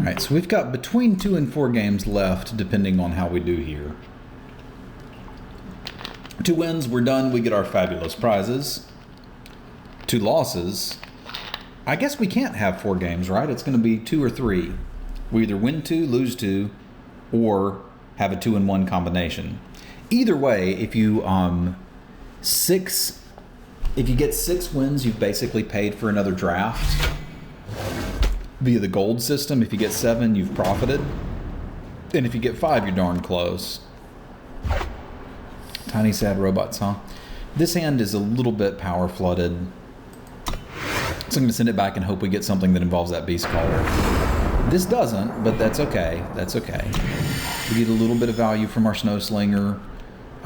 Alright, so we've got between 2 and 4 games left, depending on how we do here. 2 wins, we're done, we get our fabulous prizes. 2 losses, I guess we can't have 4 games, right? It's going to be 2 or 3. We either win 2, lose 2, or have a 2-in-1 combination. Either way, if you get 6 wins, you've basically paid for another draft via the gold system. If you get 7, you've profited. And if you get 5, you're darn close. Tiny sad robots, huh? This hand is a little bit power flooded. So I'm going to send it back and hope we get something that involves that beast caller. This doesn't, but that's okay. That's okay. We get a little bit of value from our Snow Slinger.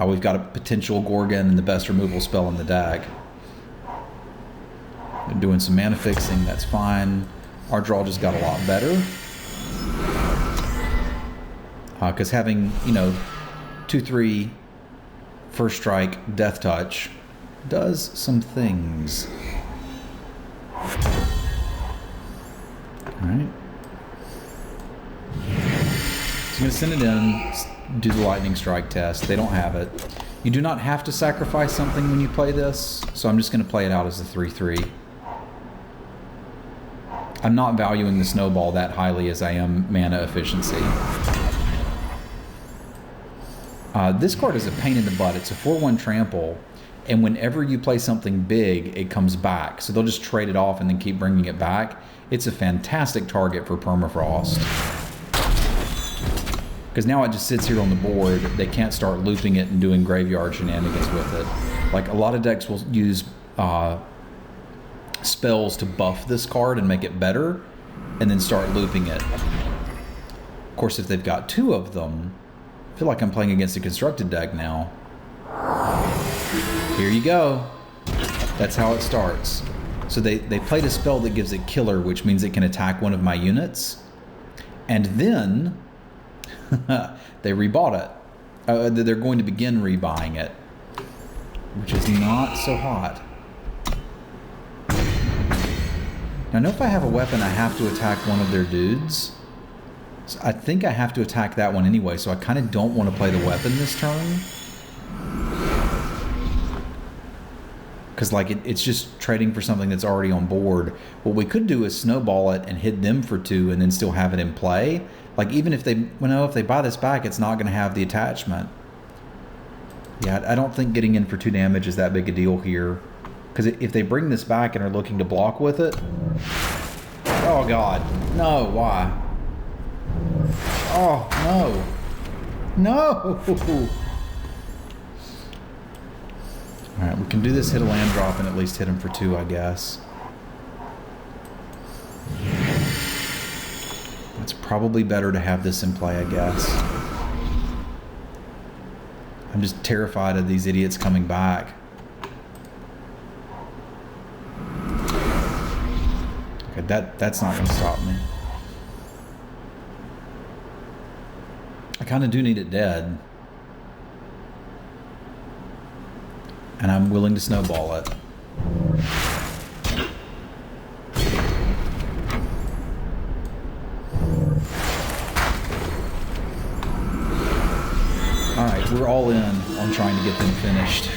We've got a potential Gorgon and the best removal spell in the deck. They're doing some mana fixing, that's fine. Our draw just got a lot better. Because having, 2/3 first strike, death touch does some things. Alright. So I'm going to send it in, do the lightning strike test. They don't have it. You do not have to sacrifice something when you play this, so I'm just going to play it out as a 3/3. I'm not valuing the snowball that highly as I am mana efficiency. This card is a pain in the butt. It's a 4/1 trample, and whenever you play something big, it comes back. So they'll just trade it off and then keep bringing it back. It's a fantastic target for permafrost. Because now it just sits here on the board. They can't start looping it and doing graveyard shenanigans with it. Like, a lot of decks will use spells to buff this card and make it better, and then start looping it. Of course, if they've got 2 of them, I feel like I'm playing against a constructed deck now. Here you go. That's how it starts. So they played a spell that gives it killer, which means it can attack one of my units. And then they rebought it. They're going to begin rebuying it, which is not so hot. Now, I know if I have a weapon, I have to attack one of their dudes. So I think I have to attack that one anyway, so I kind of don't want to play the weapon this turn. Because, like, it's just trading for something that's already on board. What we could do is snowball it and hit them for 2 and then still have it in play. Like, even if they, if they buy this back, it's not going to have the attachment. Yeah, I don't think getting in for 2 damage is that big a deal here. Because if they bring this back and are looking to block with it... Oh, God. No, why? Oh, no. No! Alright, we can do this, hit a land drop, and at least hit him for 2, I guess. It's probably better to have this in play, I guess. I'm just terrified of these idiots coming back. Okay, that's not going to stop me. I kind of do need it dead. And I'm willing to snowball it. Alright, we're all in on trying to get them finished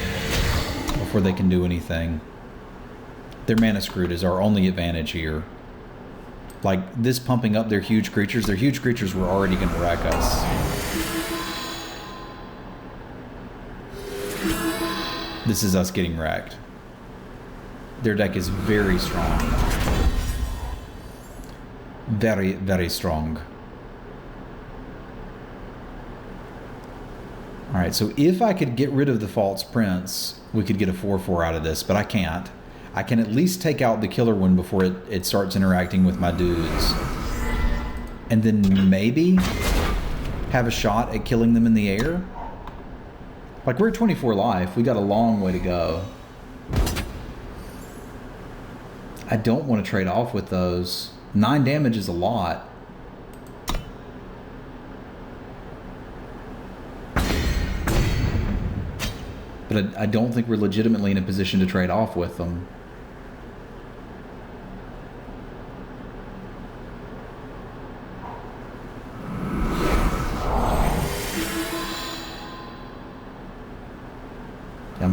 before they can do anything. Their mana screwed is our only advantage here. Like, this pumping up their huge creatures were already going to wreck us. This is us getting wrecked. Their deck is very strong. Very, very strong. Alright, so if I could get rid of the False Prince, we could get a 4/4 out of this, but I can't. I can at least take out the killer one before it starts interacting with my dudes. And then maybe have a shot at killing them in the air. Like, we're at 24 life. We got a long way to go. I don't want to trade off with those. 9 damage is a lot. But I don't think we're legitimately in a position to trade off with them.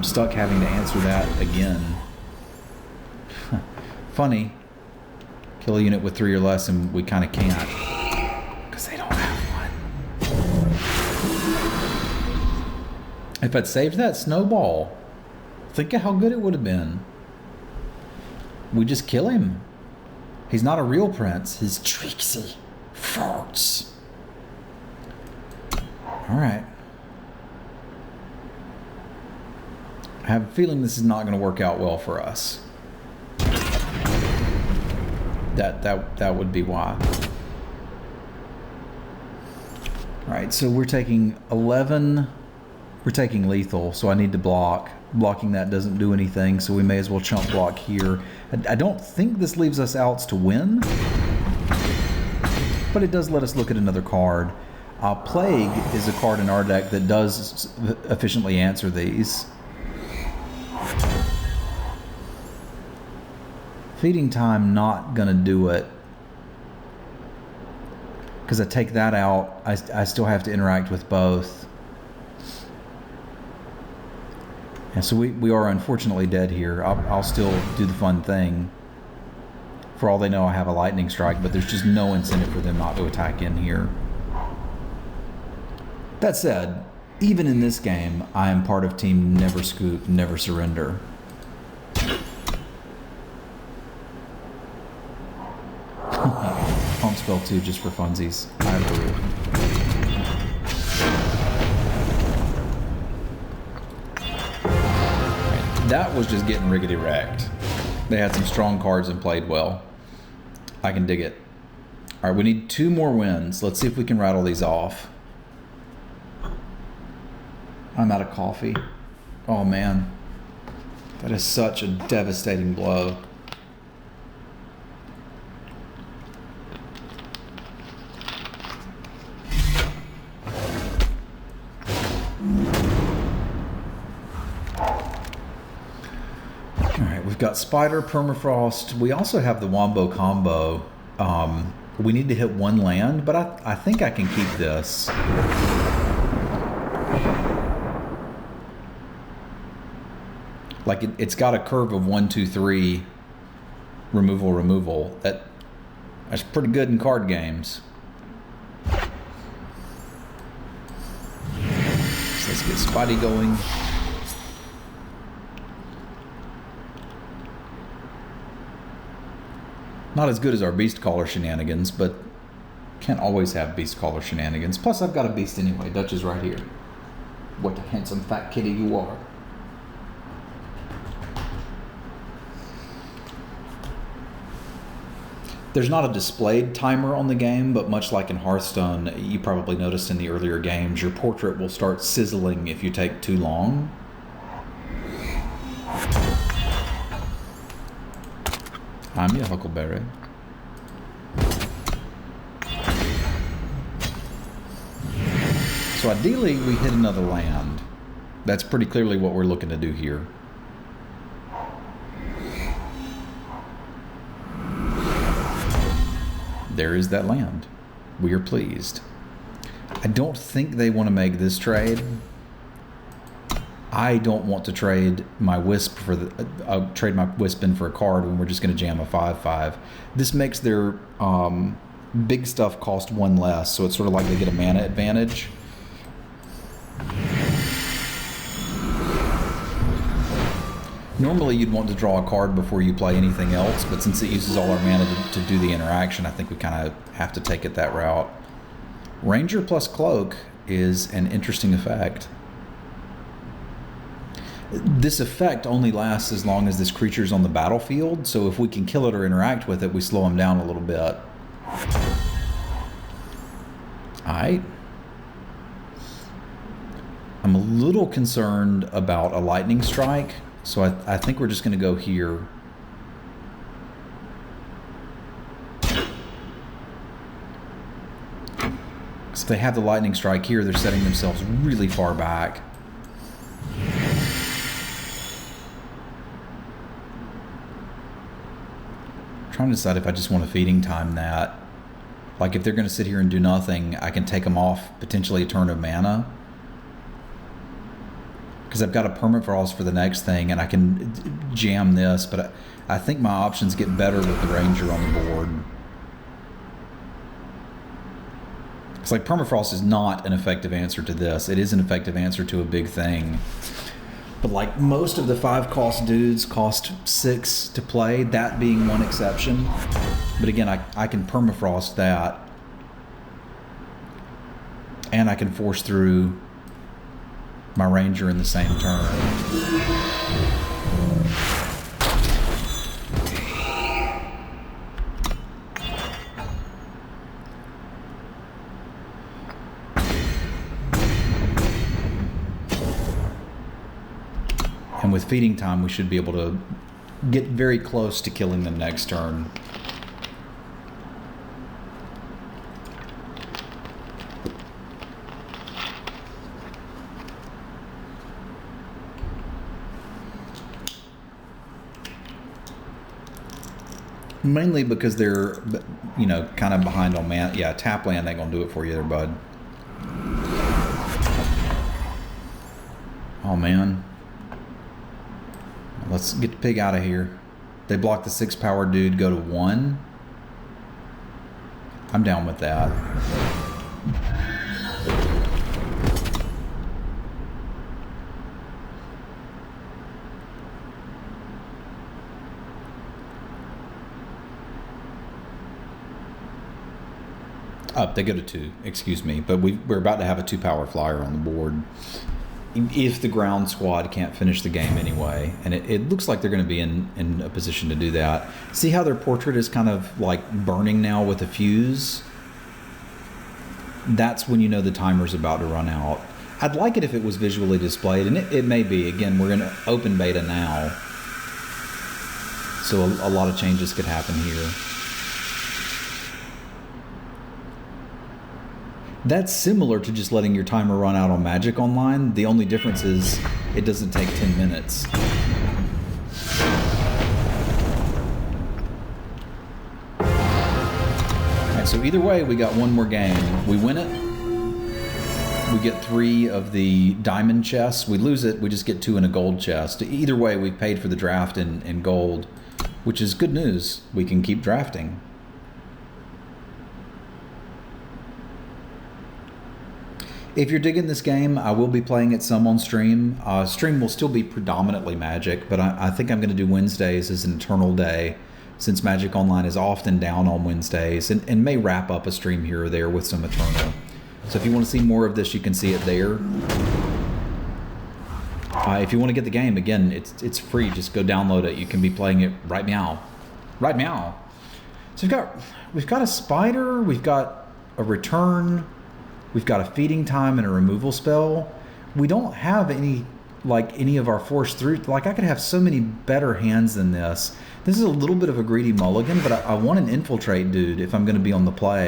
I'm stuck having to answer that again. Funny. Kill a unit with 3 or less and we kind of can't. Because they don't have one. If I'd saved that snowball, think of how good it would have been. We just kill him. He's not a real prince. He's tricksy. Farts. Alright. I have a feeling this is not going to work out well for us. That would be why. Alright, so we're taking 11. We're taking lethal, so I need to block. Blocking that doesn't do anything, so we may as well chump block here. I don't think this leaves us outs to win, but it does let us look at another card. Plague is a card in our deck that does efficiently answer these. Feeding time, not gonna do it. Because I take that out, I still have to interact with both. And so we are unfortunately dead here. I'll still do the fun thing. For all they know, I have a lightning strike, but there's just no incentive for them not to attack in here. That said, even in this game, I am part of team Never Scoop, Never Surrender. Pump spell 2 just for funsies. I approve. That was just getting riggedy wrecked. They had some strong cards and played well. I can dig it. All right, we need 2 more wins. Let's see if we can rattle these off. I'm out of coffee. Oh man, that is such a devastating blow. Got Spider, Permafrost. We also have the Wombo combo. We need to hit 1 land, but I think I can keep this. Like it's got a curve of 1, 2, 3. Removal. That's pretty good in card games. So let's get Spidey going. Not as good as our Beast Caller shenanigans, but can't always have Beast Caller shenanigans. Plus, I've got a beast anyway. Dutch is right here. What a handsome fat kitty you are. There's not a displayed timer on the game, but much like in Hearthstone, you probably noticed in the earlier games, your portrait will start sizzling if you take too long. I'm your Huckleberry. So ideally, we hit another land. That's pretty clearly what we're looking to do here. There is that land. We are pleased. I don't think they want to make this trade. I don't want to trade my Wisp for trade my Wisp in for a card when we're just going to jam a 5/5. This makes their big stuff cost 1 less, so it's sort of like they get a mana advantage. Normally you'd want to draw a card before you play anything else, but since it uses all our mana to do the interaction, I think we kind of have to take it that route. Ranger plus Cloak is an interesting effect. This effect only lasts as long as this creature's on the battlefield, so if we can kill it or interact with it, we slow him down a little bit. Alright. I'm a little concerned about a lightning strike, so I think we're just going to go here. So if they have the lightning strike here, they're setting themselves really far back. Trying to decide if I just want to feeding time that. Like if they're going to sit here and do nothing, I can take them off potentially a turn of mana. because I've got a permafrost for the next thing, and I can jam this, but I think my options get better with the Ranger on the board. It's like permafrost is not an effective answer to this. It is an effective answer to a big thing. But like most of the 5-cost dudes cost 6 to play, that being one exception. But again, I can permafrost that. And I can force through my Ranger in the same turn. And with feeding time, we should be able to get very close to killing them next turn. Mainly because they're, you know, kind of behind on man. Yeah, tap land ain't gonna do it for you there, bud. Oh, man. Let's get the pig out of here. They block the 6-power dude, go to 1. I'm down with that. Up, they go to 2, excuse me. But we're about to have a 2-power flyer on the board. If the ground squad can't finish the game anyway. And it looks like they're going to be in a position to do that. See how their portrait is kind of like burning now with a fuse? That's when you know the timer's about to run out. I'd like it if it was visually displayed, and it may be. Again, we're in an open beta now. So a lot of changes could happen here. That's similar to just letting your timer run out on Magic Online. The only difference is it doesn't take 10 minutes. Alright, so either way, we got one more game. We win it. We get 3 of the diamond chests. We lose it, we just get 2 in a gold chest. Either way, we've paid for the draft in gold, which is good news. We can keep drafting. If you're digging this game, I will be playing it some on stream. Stream will still be predominantly Magic, but I think I'm going to do Wednesdays as an eternal day, since Magic Online is often down on Wednesdays, and may wrap up a stream here or there with some Eternal. So if you want to see more of this, you can see it there. If you want to get the game, again, it's free. Just go download it. You can be playing it right now. Right now. So we've got a spider, we've got a return, we've got a feeding time and a removal spell. We don't have any of our force through. Like, I could have so many better hands than this. This is a little bit of a greedy mulligan, but I want an infiltrate dude if I'm going to be on the play.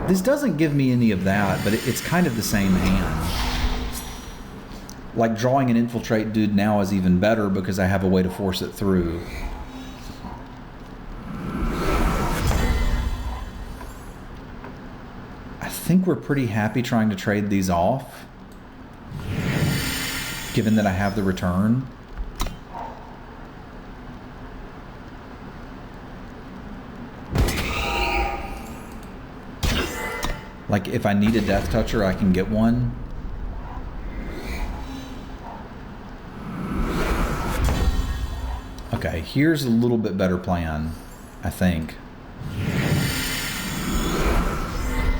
This doesn't give me any of that, but it's kind of the same hand. Like, drawing an infiltrate dude now is even better because I have a way to force it through. I think we're pretty happy trying to trade these off, given that I have the return. Like, if I need a Death Toucher, I can get one. Okay, here's a little bit better plan, I think.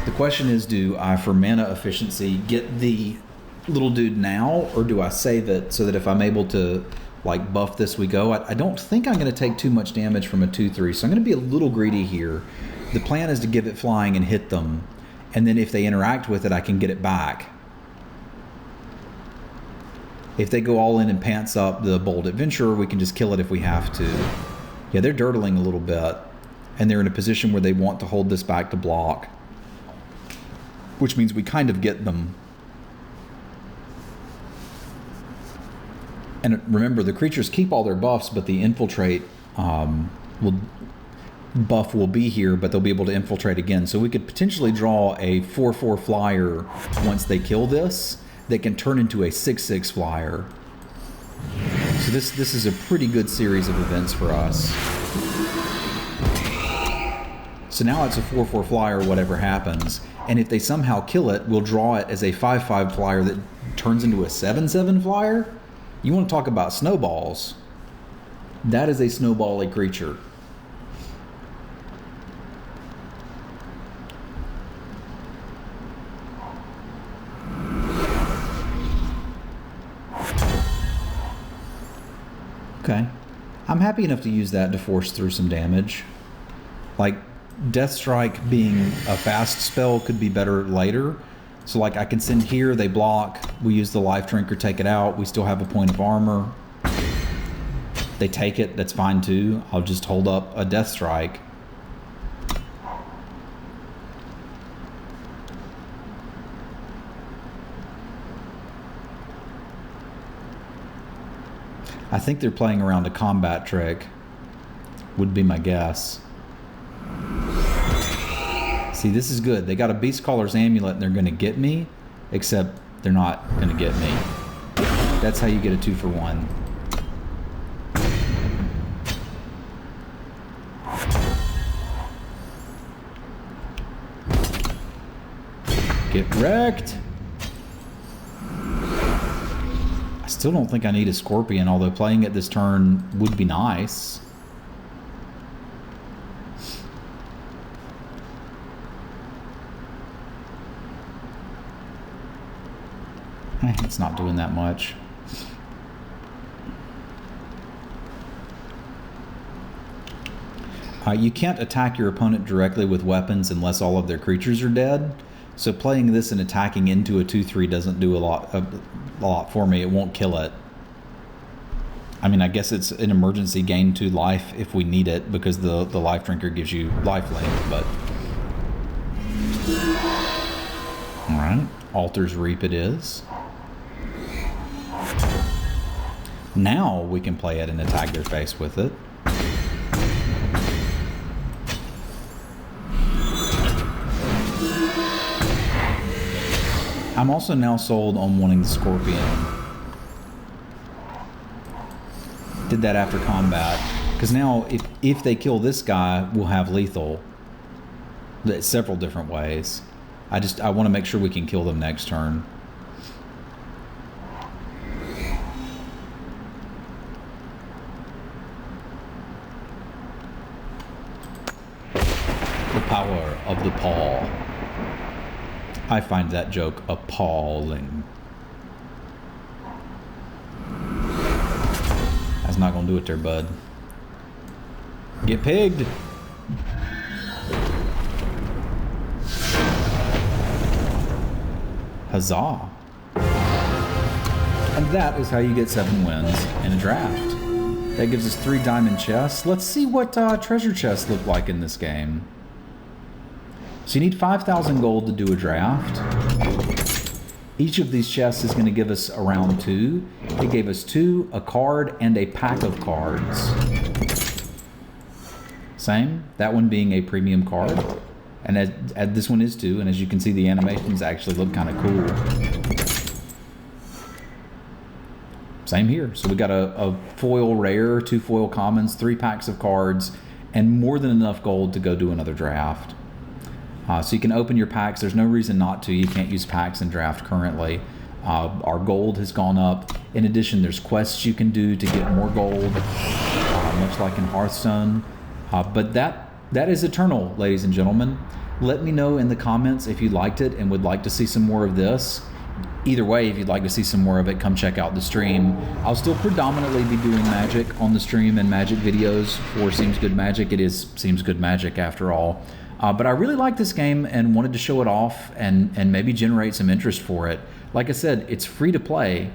The question is, do I, for mana efficiency, get the little dude now, or do I save it so that if I'm able to, like, buff this we go? I don't think I'm going to take too much damage from a 2/3, so I'm going to be a little greedy here. The plan is to give it flying and hit them, and then if they interact with it, I can get it back. If they go all in and pants up the Bold Adventurer, we can just kill it if we have to. Yeah, they're dirtling a little bit, and they're in a position where they want to hold this back to block, which means we kind of get them. And remember, the creatures keep all their buffs, but the infiltrate buff will be here, but they'll be able to infiltrate again. So we could potentially draw a 4/4 flyer once they kill this, that can turn into a 6/6 flyer. So this is a pretty good series of events for us. So now it's a 4/4 flyer, whatever happens. And if they somehow kill it, we'll draw it as a 5/5 flyer that turns into a 7/7 flyer. You want to talk about snowballs. That is a snowball-y creature. Okay. I'm happy enough to use that to force through some damage. Like, Death Strike being a fast spell could be better later. So like I can send here, they block, we use the life drink or take it out, we still have a point of armor. They take it, that's fine too. I'll just hold up a Death Strike. I think they're playing around a combat trick, would be my guess. See, this is good. They got a Beast Caller's Amulet and they're going to get me, except they're not going to get me. That's how you get a 2-for-1. Get wrecked. I still don't think I need a Scorpion, although playing it this turn would be nice. It's not doing that much. You can't attack your opponent directly with weapons unless all of their creatures are dead. So playing this and attacking into a 2/3 doesn't do a lot for me. It won't kill it. I mean, I guess it's an emergency gain 2 life if we need it, because the life drinker gives you lifelink, but... Alright, Altar's Reap it is. Now we can play it and attack their face with it. I'm also now sold on wanting the Scorpion. Did that after combat. Because now, if they kill this guy, we'll have lethal. Several different ways. I want to make sure we can kill them next turn. The power of the paw. I find that joke appalling. That's not gonna do it there, bud. Get pigged. Huzzah. And that is how you get 7 wins in a draft. That gives us 3 diamond chests. Let's see what treasure chests look like in this game. So you need 5,000 gold to do a draft. Each of these chests is going to give us around 2. It gave us 2, a card, and a pack of cards. Same, that one being a premium card. And this one is 2, and as you can see, the animations actually look kind of cool. Same here. So we got a foil rare, 2 foil commons, 3 packs of cards, and more than enough gold to go do another draft. So you can open your packs. There's no reason not to. You can't use packs in draft currently. Our gold has gone up. In addition, there's quests you can do to get more gold, much like in Hearthstone. But that is eternal, ladies and gentlemen. Let me know in the comments if you liked it and would like to see some more of this. Either way, if you'd like to see some more of it, come check out the stream. I'll still predominantly be doing magic on the stream and magic videos for SeemsGoodMagic. It is SeemsGoodMagic after all. But I really like this game and wanted to show it off and maybe generate some interest for it. Like I said, it's free to play.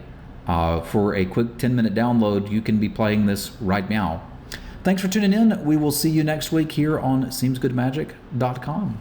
For a quick 10-minute download, you can be playing this right now. Thanks for tuning in. We will see you next week here on SeemsGoodMagic.com.